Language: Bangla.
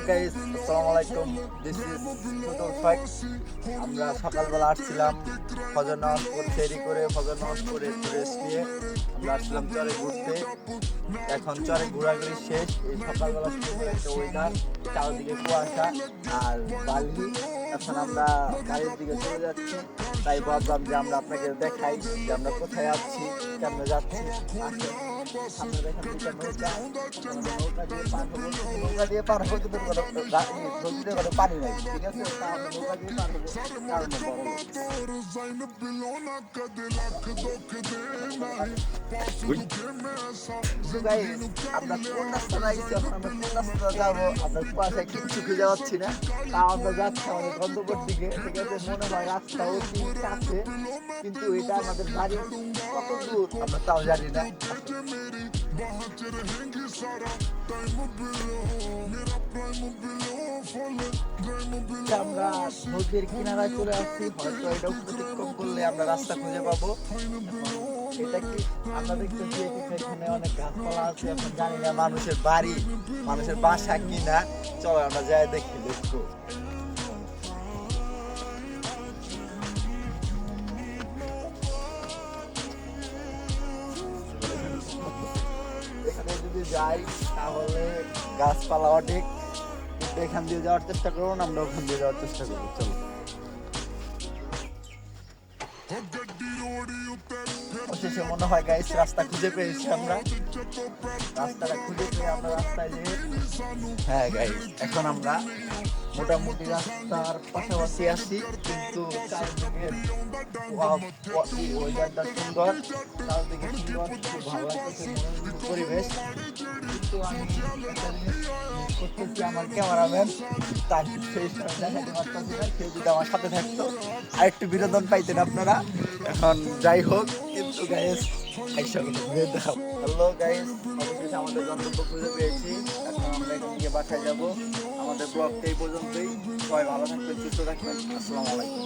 গাইস, আসসালামু আলাইকুম। দিস ইজ ফুটুল ফাইট। আমরা সকালবেলা আসছিলাম ফজর নামাজ পড়ে ফেরি করে ফজর নামাজ পড়ে একটু রেস্ট নিয়ে আমরা আসছিলাম চরে ঘুরতে। এখন চরে ঘোরাঘুরি শেষ। এই সকালবেলা সুন্দর একটা ওয়েদার, চারদিকে কুয়াশা আর বালি। এখন আমরা বাড়ির দিকে চলে যাচ্ছি, তাই ভাবলাম যে আমরা আপনাকে দেখাই যে আমরা কোথায় আছি, কেমনে যাচ্ছি। আসেন, সামনে দেখেন দুইটা নৌকা, আমরা নৌকা দিয়ে পার হবো। নৌকা দিয়ে পার হবো কিন্তু নদীতে কোনো পানি নাই, ঠিক আছে? তা আমরা নৌকা দিয়ে পার হবো, কারণ বড় লোক। তো guys, আমরা কোন রাস্তা যাইছি, এখন আমরা কোন রাস্তা যাবো আমরা কুয়াশায় কিচ্ছু খুঁজে পাচ্ছি না। তা আমরা যাচ্ছি আমাদের গন্তব্যের দিকে, ঠিক আছে? মনে হয় রাস্তা অতি কাছে, কিন্তু এটা আমাদের বাড়ি কত দূর আমরা তাও জানি না। আমরা নদীর কিনারায় চলে আসছি, হয়তো এটা অতিক্রম করলে আমরা রাস্তা খুঁজে পাবো। এটা কি আমরা দেখতেছি এখানে অনেক গাছপালা আছে, এখন জানি না মানুষের বাড়ি, মানুষের বাসা কিনা। চলো আমরা যাই দেখি, দেখবো। এখানে যদি যাই তাহলে গাছপালা অনেক, কিন্তু এখান দিয়ে যাওয়ার চেষ্টা করবো না, আমরা ওখান দিয়ে যাওয়ার চেষ্টা করবো। চলো, অবশেষে মনে হয় গাইস রাস্তা খুঁজে পেয়েছি আমরা। রাস্তাটা খুঁজে পেয়ে আমরা রাস্তায় যেয়ে, হ্যাঁ গাইস, এখন আমরা মোটামুটি রাস্তার পাশাপাশি আছি, কিন্তু চারদিকে ওয়েদারটা সুন্দর, চারদিকে সুন্দর, খুব ভালো লাগতেছে পরিবেশ। কিন্তু আমি একটা জিনিস মিস করতেছি, আমার ক্যামেরাম্যান তার সেই সময় দেখাতে পারতেছি না। সে যদি আমার সাথে থাকতো আর একটু বিনোদন পাইতেন আপনারা। এখন যাই হোক, কিন্তু গাইস একসঙ্গে দেখাবো। হ্যালো গাইস, অবশেষে আমাদের গন্তব্য খুঁজে পেয়েছি। এখন আমরা এখান থেকে বাসায় যাবো। আমাদের ব্লগটা এই পর্যন্তই। সবাই ভালো থাকবেন, সুস্থ থাকবেন। আসসালামু আলাইকুম।